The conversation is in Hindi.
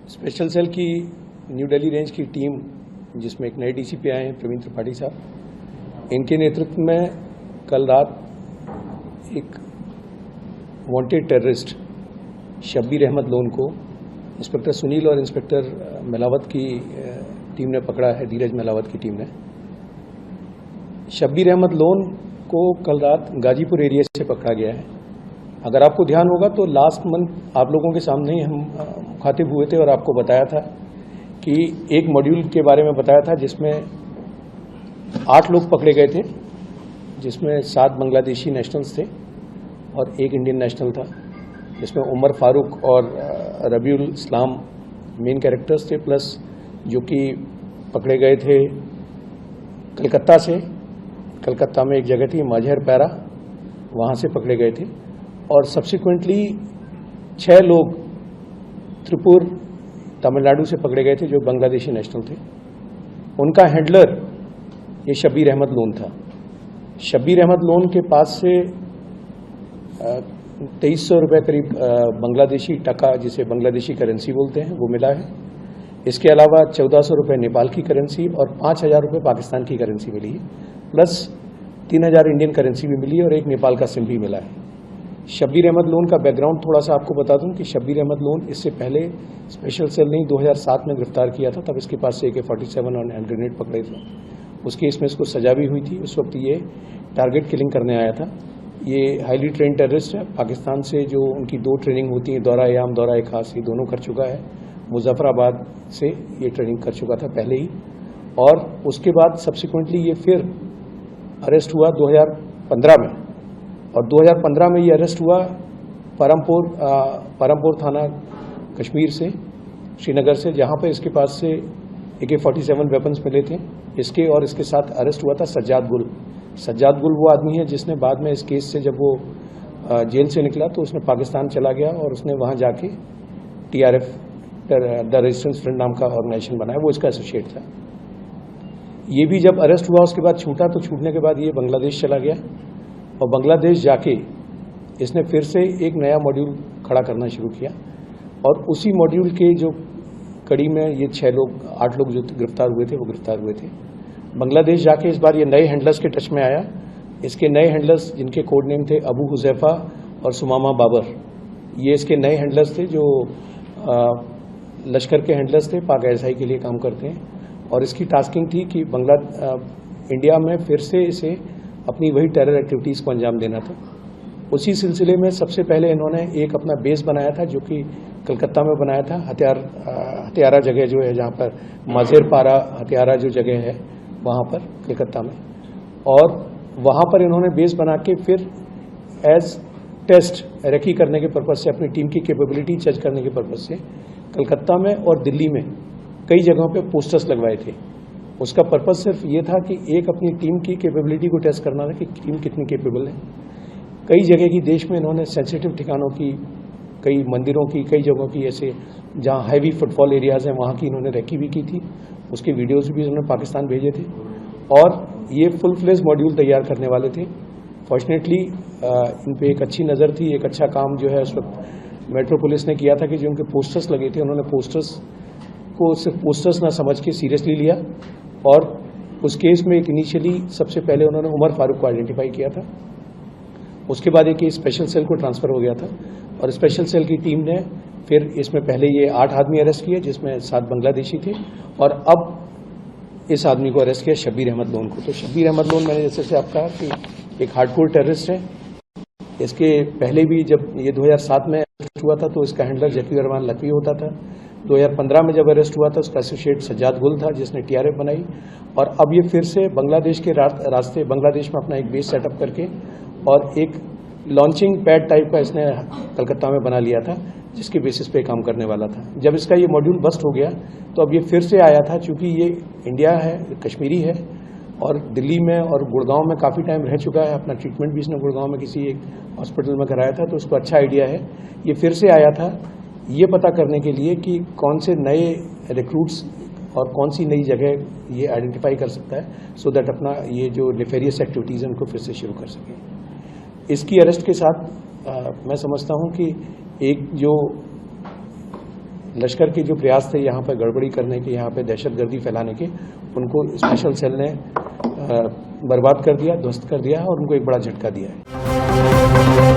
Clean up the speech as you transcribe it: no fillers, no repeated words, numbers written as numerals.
स्पेशल सेल की न्यू दिल्ली रेंज की टीम, जिसमें एक नए डीसीपी आए हैं प्रवीण त्रिपाठी साहब, इनके नेतृत्व में कल रात एक वांटेड टेररिस्ट शब्बीर अहमद लोन को इंस्पेक्टर सुनील और इंस्पेक्टर मेलावत की टीम ने पकड़ा है। धीरज मेलावत की टीम ने शब्बीर अहमद लोन को कल रात गाजीपुर एरिया से पकड़ा गया है। अगर आपको ध्यान होगा तो लास्ट मंथ आप लोगों के सामने ही हम मुखातिब हुए थे और आपको बताया था कि एक मॉड्यूल के बारे में बताया था जिसमें 8 लोग पकड़े गए थे, जिसमें 7 बांग्लादेशी नेशनल्स थे और 1 इंडियन नेशनल था, जिसमें उमर फारूक और रबीउल इस्लाम मेन कैरेक्टर्स थे, प्लस जो कि पकड़े गए थे कलकत्ता से। कलकत्ता में एक जगह थी माझर पैरा, वहाँ से पकड़े गए थे। और सब्सिक्वेंटली 6 लोग त्रिपुर तमिलनाडु से पकड़े गए थे जो बांग्लादेशी नेशनल थे। उनका हैंडलर ये शब्बीर अहमद लोन था। शब्बीर अहमद लोन के पास से 2300 रुपये करीब बांग्लादेशी टका, जिसे बांग्लादेशी करेंसी बोलते हैं, वो मिला है। इसके अलावा 1400 रुपये नेपाल की करेंसी और 5000 रुपये पाकिस्तान की करेंसी मिली है, प्लस 3000 इंडियन करेंसी भी मिली है और एक नेपाल का सिम भी मिला है। शब्बीर अहमद लोन का बैकग्राउंड थोड़ा सा आपको बता दूं कि शब्बीर अहमद लोन इससे पहले स्पेशल सेल ने 2007 में गिरफ्तार किया था। तब इसके पास से AK-47 और हैंड ग्रेनेड पकड़े थे। उस केस में इसको सजा भी हुई थी। उस वक्त ये टारगेट किलिंग करने आया था। ये हाईली ट्रेंड टेररिस्ट है। पाकिस्तान से जो उनकी 2 ट्रेनिंग होती है, दौरा याम, दौरा खास, ये दोनों कर चुका है। मुजफ्फराबाद से ये ट्रेनिंग कर चुका था पहले ही, और उसके बाद सब्सिक्वेंटली ये फिर अरेस्ट हुआ 2015 में। और 2015 में ये अरेस्ट हुआ परमपुर थाना कश्मीर से, श्रीनगर से, जहाँ पर इसके पास से AK-47 वेपन्स मिले थे। इसके और इसके साथ अरेस्ट हुआ था सज्जाद गुल। सज्जाद गुल वो आदमी है जिसने बाद में इस केस से, जब वो जेल से निकला तो उसने पाकिस्तान चला गया और उसने वहाँ जाके TRF द रेजिस्टेंस फ्रंट नाम का ऑर्गेनाइजेशन बनाया, वो इसका एसोसिएट था। ये भी जब अरेस्ट हुआ उसके बाद छूटा, तो छूटने के बाद ये बांग्लादेश चला गया और बांग्लादेश जाके इसने फिर से एक नया मॉड्यूल खड़ा करना शुरू किया। और उसी मॉड्यूल के जो कड़ी में ये 8 लोग जो गिरफ्तार हुए थे वो गिरफ्तार हुए थे। बांग्लादेश जाके इस बार ये नए हैंडलर्स के टच में आया। इसके नए हैंडलर्स, जिनके कोड नेम थे अबू हुजैफा और सुमामा बाबर, ये इसके नए हैंडलर्स थे जो लश्कर के हैंडलर्स थे, पाक ISI के लिए काम करते हैं। और इसकी टास्किंग थी कि इंडिया में फिर से इसे अपनी वही टेरर एक्टिविटीज़ को अंजाम देना था। उसी सिलसिले में सबसे पहले इन्होंने एक अपना बेस बनाया था, जो कि कलकत्ता में बनाया था। हथियारा जगह जो है, जहाँ पर माझर पारा हथियारा जो जगह है, वहाँ पर कलकत्ता में। और वहाँ पर इन्होंने बेस बना के फिर एज टेस्ट रेकी करने के पर्पज़ से, अपनी टीम की कैपेबिलिटी जज करने के पर्पज़ से कलकत्ता में और दिल्ली में कई जगहों पे पोस्टर्स लगवाए थे। उसका पर्पज़ सिर्फ ये था कि एक अपनी टीम की कैपेबिलिटी को टेस्ट करना था कि टीम कितनी कैपेबल है। कई जगह की देश में इन्होंने सेंसिटिव ठिकानों की, कई मंदिरों की, कई जगहों की, ऐसे जहाँ हैवी फुटफॉल एरियाज़ हैं, वहाँ की इन्होंने रेकी भी की थी। उसके वीडियोज़ भी इन्होंने पाकिस्तान भेजे थे और ये फुल फ्लेज मॉड्यूल तैयार करने वाले थे। फॉर्चुनेटली इन पर एक अच्छी नज़र थी। एक अच्छा काम जो है उस वक्त मेट्रो पुलिस ने किया था कि जो उनके पोस्टर्स लगे थे, उन्होंने पोस्टर्स को सिर्फ पोस्टर्स ना समझ के सीरियसली लिया। और उस केस में एक इनिशियली सबसे पहले उन्होंने उमर फारूक को आइडेंटिफाई किया था। उसके बाद एक स्पेशल सेल को ट्रांसफ़र हो गया था और स्पेशल सेल की टीम ने फिर इसमें पहले ये 8 आदमी अरेस्ट किए, जिसमें 7 बांग्लादेशी थे, और अब इस आदमी को अरेस्ट किया, शब्बीर अहमद लोन को। तो शब्बीर अहमद लोन, मैंने जैसे आप कहा कि एक हार्डकोर टेररिस्ट है। इसके पहले भी जब ये 2007 में अरेस्ट हुआ था तो इसका हैंडलर जकीर रहमान लखवी होता था। 2015 में जब अरेस्ट हुआ था उसका एसोसिएट सज्जाद गुल था, जिसने TRF बनाई। और अब ये फिर से बांग्लादेश के रास्ते, बांग्लादेश में अपना एक बेस सेटअप करके और एक लॉन्चिंग पैड टाइप का इसने कलकत्ता में बना लिया था, जिसके बेसिस पे काम करने वाला था। जब इसका ये मॉड्यूल बस्ट हो गया तो अब ये फिर से आया था, चूँकि ये इंडिया है, कश्मीरी है और दिल्ली में और गुड़गांव में काफ़ी टाइम रह चुका है। अपना ट्रीटमेंट भी इसने गुड़गांव में किसी एक हॉस्पिटल में कराया था, तो उसको अच्छा आइडिया है। ये फिर से आया था ये पता करने के लिए कि कौन से नए रिक्रूट्स और कौन सी नई जगह ये आइडेंटिफाई कर सकता है, सो दैट अपना ये जो नेफेरियस एक्टिविटीज़ हैं उनको फिर से शुरू कर सके। इसकी अरेस्ट के साथ मैं समझता हूँ कि एक जो लश्कर के जो प्रयास थे यहाँ पर गड़बड़ी करने के, यहाँ पे दहशतगर्दी फैलाने के, उनको स्पेशल सेल ने बर्बाद कर दिया, ध्वस्त कर दिया और उनको एक बड़ा झटका दिया है।